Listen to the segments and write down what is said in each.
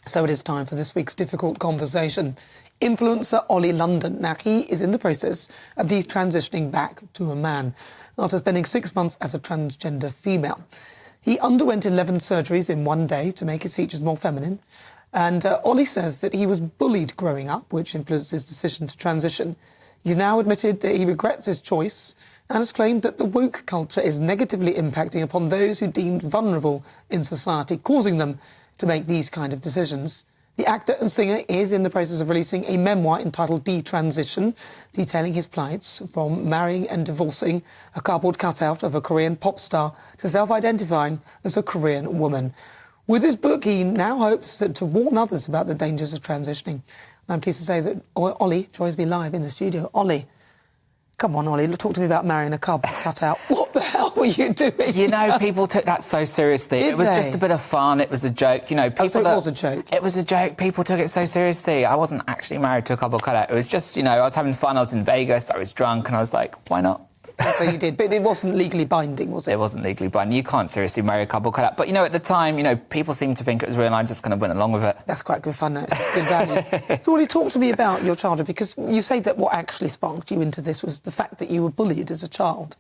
So it is time for this week's difficult conversation. Influencer Oli London. Now, he is in the process of detransitioning back to a man after spending 6 months as a transgender female. He underwent 11 surgeries in one day to make his features more feminine. And Oli says that he was bullied growing up, which influenced his decision to transition. He's now admitted that he regrets his choice and has claimed that the woke culture is negatively impacting upon those who deemed vulnerable in society, causing them to make these kind of decisions. The actor and singer is in the process of releasing a memoir entitled Detransition, detailing his plights from marrying and divorcing a cardboard cutout of a Korean pop star to self-identifying as a Korean woman. With his book, he now hopes to warn others about the dangers of transitioning. And I'm pleased to say that Oli joins me live in the studio. Oli, come on, Oli, talk to me about marrying a cardboard cutout. What the hell were you doing? You know, people took that so seriously. Did it was they? Just a bit of fun. It was a joke. You know, people. So it was a joke? It was a joke. People took it so seriously. I wasn't actually married to a cardboard cutout. It was just, you know, I was having fun. I was in Vegas. I was drunk, and I was like, why not? So you did, but it wasn't legally binding, was it? It wasn't legally binding. You can't seriously marry a cardboard cutout. But, you know, at the time, you know, people seemed to think it was real, and I just kind of went along with it. That's quite good fun, though. It's good value. So, Oli, talk to me about your childhood, because you say that what actually sparked you into this was the fact that you were bullied as a child.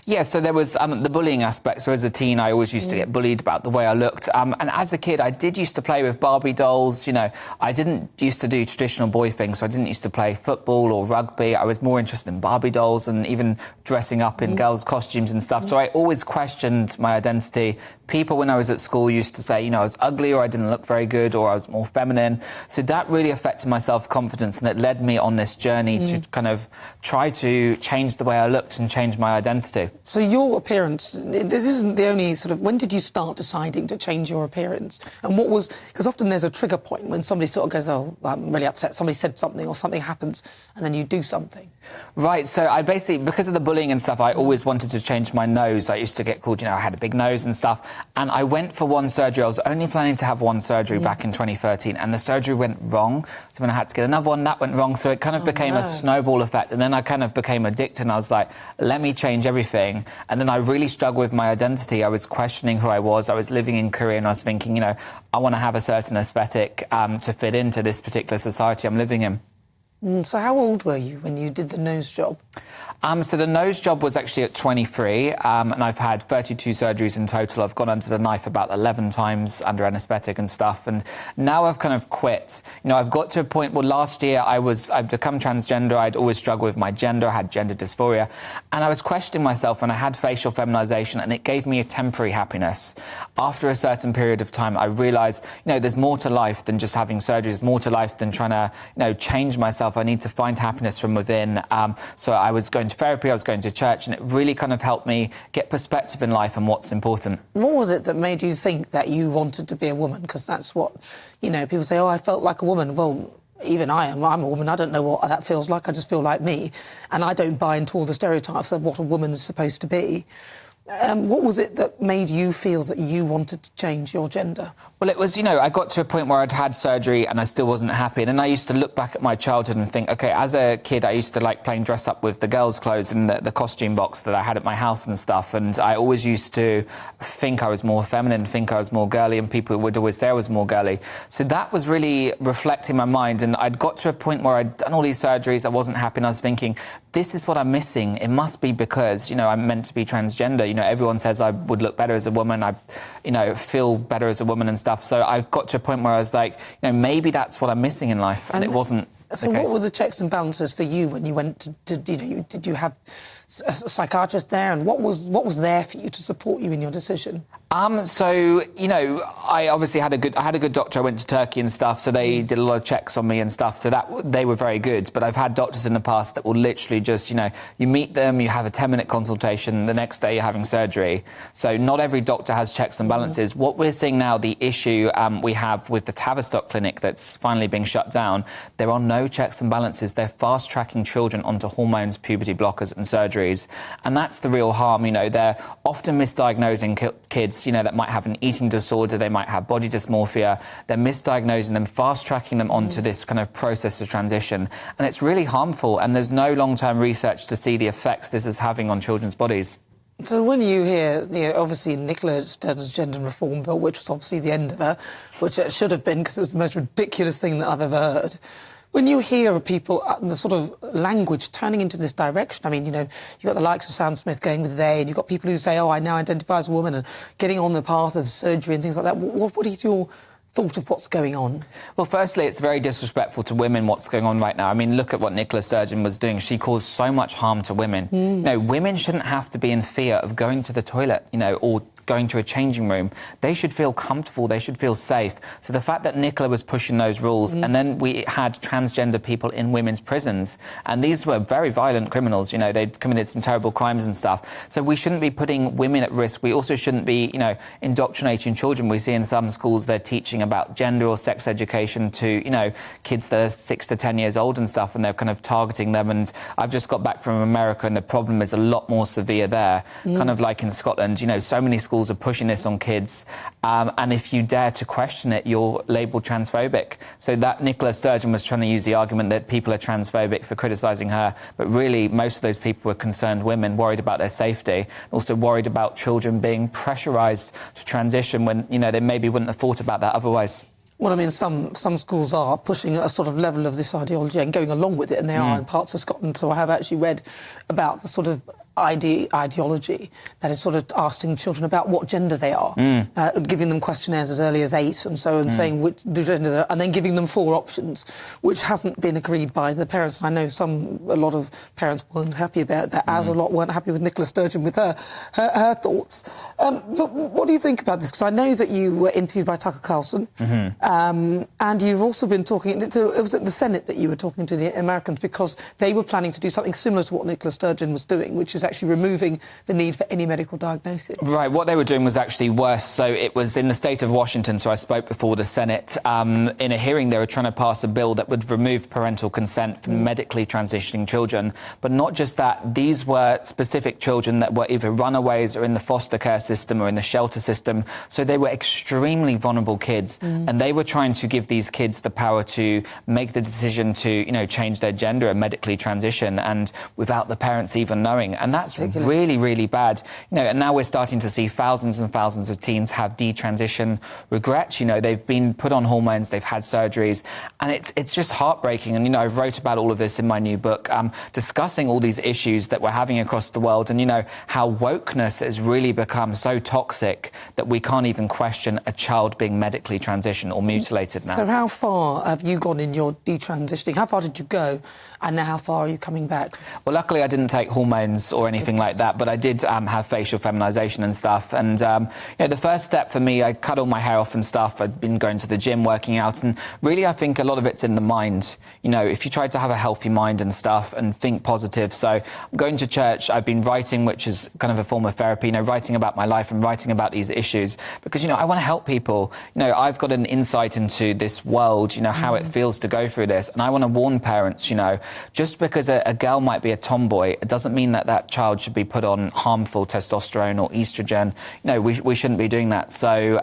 Yeah, so there was the bullying aspect. So as a teen, I always used to get bullied about the way I looked. And as a kid, I did used to play with Barbie dolls. You know, I didn't used to do traditional boy things. So I didn't used to play football or rugby. I was more interested in Barbie dolls and even dressing up in girls' costumes and stuff. So I always questioned my identity. People, when I was at school, used to say, you know, I was ugly or I didn't look very good or I was more feminine. So that really affected my self-confidence, and it led me on this journey to kind of try to change the way I looked and change my identity. So your appearance, this isn't the only sort of... When did you start deciding to change your appearance? And what was... Because often there's a trigger point when somebody sort of goes, oh, I'm really upset, somebody said something or something happens, and then you do something. Right, so I basically, because of the bullying and stuff, I always wanted to change my nose. I used to get called, you know, I had a big nose and stuff. And I went for one surgery. I was only planning to have one surgery back in 2013, and the surgery went wrong. So when I had to get another one, that went wrong. So it kind of became a snowball effect. And then I kind of became addicted, and I was like, let me change everything. And then I really struggled with my identity. I was questioning who I was. I was living in Korea, and I was thinking, you know, I want to have a certain aesthetic to fit into this particular society I'm living in. So how old were you when you did the nose job? So the nose job was actually at 23, and I've had 32 surgeries in total. I've gone under the knife about 11 times under anaesthetic and stuff, and now I've kind of quit. You know, I've got to a point where last year I've become transgender. I'd always struggled with my gender. I had gender dysphoria, and I was questioning myself, and I had facial feminization, and it gave me a temporary happiness. After a certain period of time, I realised, you know, there's more to life than just having surgery. There's more to life than trying to, you know, change myself. I need to find happiness from within. So I was going to therapy, I was going to church, and it really kind of helped me get perspective in life and what's important. What was it that made you think that you wanted to be a woman? Because that's what, you know, people say, oh, I felt like a woman. Well, even I'm a woman. I don't know what that feels like. I just feel like me. And I don't buy into all the stereotypes of what a woman is supposed to be. What was it that made you feel that you wanted to change your gender? Well, it was, you know, I got to a point where I'd had surgery and I still wasn't happy. And then I used to look back at my childhood and think, OK, as a kid, I used to like playing dress up with the girls' clothes in the costume box that I had at my house and stuff. And I always used to think I was more feminine, think I was more girly, and people would always say I was more girly. So that was really reflecting my mind. And I'd got to a point where I'd done all these surgeries, I wasn't happy, and I was thinking, this is what I'm missing. It must be because, you know, I'm meant to be transgender. You know, everyone says I would look better as a woman. I, you know, feel better as a woman and stuff. So I've got to a point where I was like, you know, maybe that's what I'm missing in life. And it wasn't So what were the checks and balances for you when you went to you know, did you have a psychiatrist there? And what was there for you to support you in your decision? So, you know, I obviously had a good doctor. I went to Turkey and stuff, so they did a lot of checks on me and stuff, so that they were very good. But I've had doctors in the past that will literally just, you know, you meet them, you have a 10-minute consultation, the next day you're having surgery. So not every doctor has checks and balances. What we're seeing now, the issue we have with the Tavistock clinic that's finally being shut down, there are no checks and balances. They're fast-tracking children onto hormones, puberty blockers and surgeries. And that's the real harm, you know. They're often misdiagnosing kids, you know, that might have an eating disorder, they might have body dysmorphia. They're misdiagnosing them, fast-tracking them onto this kind of process of transition. And it's really harmful, and there's no long-term research to see the effects this is having on children's bodies. So when you hear, obviously Nicola Sturgeon's gender reform bill, which was obviously the end of her, which it should have been because it was the most ridiculous thing that I've ever heard. When you hear people, the sort of language turning into this direction, I mean, you've got the likes of Sam Smith going with they, and you've got people who say, I now identify as a woman, and getting on the path of surgery and things like that. What is your thought of what's going on? Well, firstly, it's very disrespectful to women what's going on right now. I mean, look at what Nicola Sturgeon was doing. She caused so much harm to women. Women shouldn't have to be in fear of going to the toilet, or going to a changing room. They should feel comfortable, they should feel safe. So the fact that Nicola was pushing those rules, and then we had transgender people in women's prisons, and these were very violent criminals, they'd committed some terrible crimes and stuff. So we shouldn't be putting women at risk. We also shouldn't be, indoctrinating children. We see in some schools they're teaching about gender or sex education to, kids that are 6 to 10 years old and stuff, and they're kind of targeting them. And I've just got back from America, and the problem is a lot more severe there, kind of like in Scotland. So many schools are pushing this on kids, and if you dare to question it, you're labelled transphobic. So that Nicola Sturgeon was trying to use the argument that people are transphobic for criticising her, but really most of those people were concerned women, worried about their safety, also worried about children being pressurised to transition when, they maybe wouldn't have thought about that otherwise. Well, I mean, some schools are pushing a sort of level of this ideology and going along with it, and they are in parts of Scotland. So I have actually read about the sort of ideology that is sort of asking children about what gender they are, giving them questionnaires as early as 8 and so, and saying which gender, and then giving them 4 options, which hasn't been agreed by the parents. I know a lot of parents weren't happy about that, as a lot weren't happy with Nicola Sturgeon with her thoughts. But what do you think about this? Because I know that you were interviewed by Tucker Carlson, and you've also been talking to, it was at the Senate that you were talking to the Americans, because they were planning to do something similar to what Nicola Sturgeon was doing, which is actually removing the need for any medical diagnosis. Right, what they were doing was actually worse. So it was in the state of Washington, so I spoke before the Senate. In a hearing, they were trying to pass a bill that would remove parental consent for medically transitioning children. But not just that, these were specific children that were either runaways or in the foster care system or in the shelter system. So they were extremely vulnerable kids. And they were trying to give these kids the power to make the decision to, change their gender and medically transition, and without the parents even knowing. And that's really, really bad. And now we're starting to see thousands and thousands of teens have detransition regrets. They've been put on hormones, they've had surgeries, and it's just heartbreaking. And, I wrote about all of this in my new book, discussing all these issues that we're having across the world, and, how wokeness has really become so toxic that we can't even question a child being medically transitioned or mutilated now. So how far have you gone in your detransitioning? How far did you go, and now how far are you coming back? Well, luckily I didn't take hormones or anything like that, but I did have facial feminization and stuff. And, the first step for me, I cut all my hair off and stuff. I'd been going to the gym, working out, and really I think a lot of it's in the mind. If you try to have a healthy mind and stuff and think positive. So I'm going to church, I've been writing, which is kind of a form of therapy, writing about my life and writing about these issues because, I want to help people. I've got an insight into this world, how it feels to go through this. And I want to warn parents, just because a girl might be a tomboy, it doesn't mean that that child should be put on harmful testosterone or estrogen. We shouldn't be doing that. So,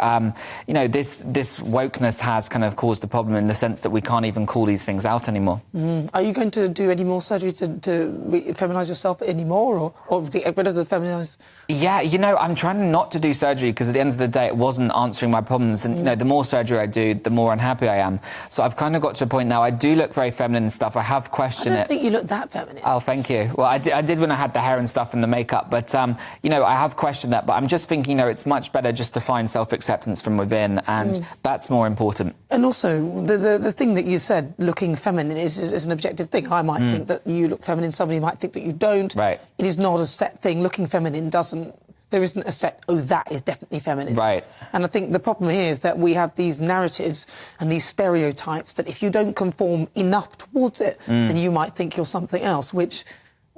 this wokeness has kind of caused the problem in the sense that we can't even call these things out anymore. Are you going to do any more surgery to feminise yourself anymore, or get rid of the feminized? Yeah, I'm trying not to do surgery because at the end of the day, it wasn't answering my problems. And, the more surgery I do, the more unhappy I am. So I've kind of got to a point now, I do look very feminine and stuff. I have questioned it. I don't think you look that feminine. Oh, thank you. Well, I did when I had the hair and stuff and the makeup. But, I have questioned that. But I'm just thinking, it's much better just to find self-acceptance from within. And that's more important. And also, the thing that you said, looking feminine, is an objective thing. I might think that you look feminine. Somebody might think that you don't. Right. It is not a set thing. Looking feminine there isn't a set, that is definitely feminine. Right. And I think the problem here is that we have these narratives and these stereotypes that if you don't conform enough towards it, then you might think you're something else, which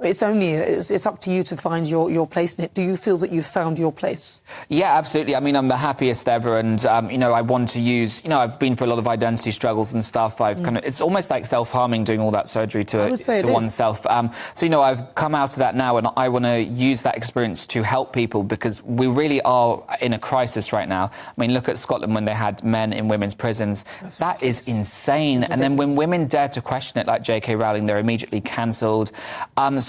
it's up to you to find your place in it. Do you feel that you've found your place? Yeah, absolutely. I mean, I'm the happiest ever, and I want to use. I've been through a lot of identity struggles and stuff. I've it's almost like self-harming doing all that surgery to oneself. So I've come out of that now, and I want to use that experience to help people because we really are in a crisis right now. I mean, look at Scotland when they had men in women's prisons. That is insane. And then when women dare to question it, like J.K. Rowling, they're immediately cancelled.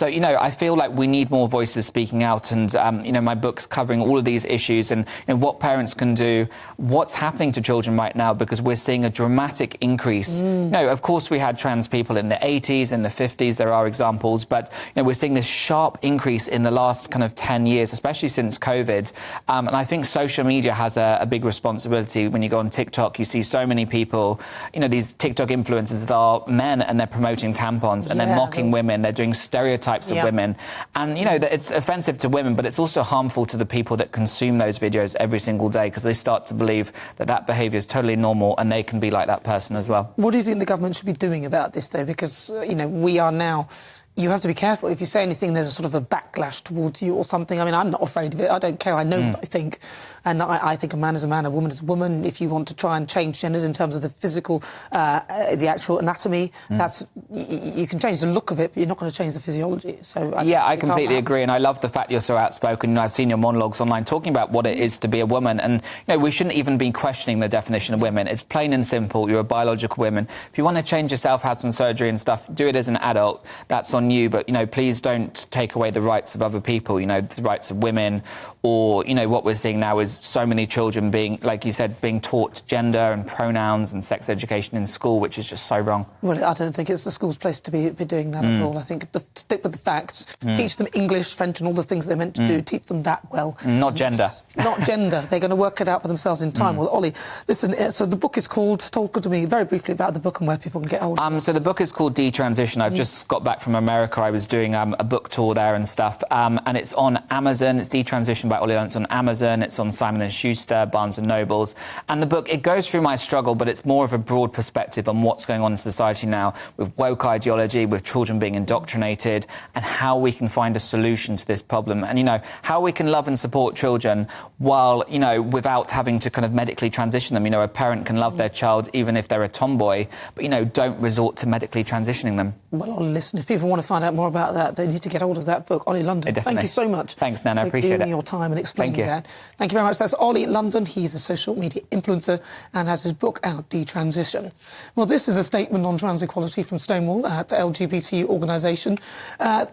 So, you know, I feel like we need more voices speaking out, and, you know, my book's covering all of these issues and what parents can do, what's happening to children right now, because we're seeing a dramatic increase. You know, of course, we had trans people in the 80s and the 50s, there are examples, but, you know, we're seeing this sharp increase in the last kind of 10 years, especially since COVID. And I think social media has a big responsibility. When you go on TikTok, you see so many people, you know, these TikTok influencers that are men, and they're promoting tampons, and they're mocking women, they're doing stereotypes of women. And, you know, that it's offensive to women, but it's also harmful to the people that consume those videos every single day, because they start to believe that that behaviour is totally normal and they can be like that person as well. What do you think the government should be doing about this, though? Because, you know, we are now... You have to be careful. If you say anything, there's a sort of a backlash towards you or something. I mean, I'm not afraid of it. I don't care. I know what I think. And I think a man is a man, a woman is a woman. If you want to try and change genders in terms of the physical, the actual anatomy, that's you can change the look of it, but you're not going to change the physiology. So I completely agree. And I love the fact you're so outspoken. You know, I've seen your monologues online talking about what it is to be a woman. And, you know, we shouldn't even be questioning the definition of women. It's plain and simple. You're a biological woman. If you want to change yourself, have some surgery and stuff, do it as an adult. That's on you, but, you know, please don't take away the rights of other people, you know, the rights of women, or, you know, what we're seeing now is so many children being, like you said, being taught gender and pronouns and sex education in school, which is just so wrong. Well, I don't think it's the school's place to be doing that at all. I think stick with the facts, teach them English, French and all the things they're meant to do, teach them that well. Not gender. Not gender. They're going to work it out for themselves in time. Well, Oli, listen, so the book is called, talk to me very briefly about the book and where people can get hold of it. So the book is called Detransition. I've just got back from America. I was doing a book tour there and stuff, and it's on Amazon. It's Detransition by Oli London. It's on Amazon. It's on Simon & Schuster, Barnes & Nobles. And the book, it goes through my struggle, but it's more of a broad perspective on what's going on in society now with woke ideology, with children being indoctrinated, and how we can find a solution to this problem. And, you know, how we can love and support children while, you know, without having to kind of medically transition them. You know, a parent can love their child even if they're a tomboy, but, you know, don't resort to medically transitioning them. Well, listen, if people want to find out more about that, they need to get hold of that book, Oli London. Thank you so much. Thanks, Nana. I appreciate it. For giving your time and explaining that. Thank you very much. That's Oli London. He's a social media influencer and has his book out, Detransition. Well, this is a statement on trans equality from Stonewall, the LGBT organisation.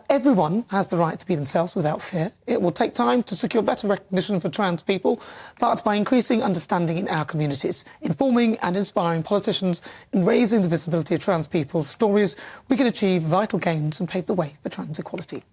Everyone has the right to be themselves without fear. It will take time to secure better recognition for trans people, but by increasing understanding in our communities, informing and inspiring politicians, and raising the visibility of trans people's stories, we can achieve vital gains and pave the way for trans equality.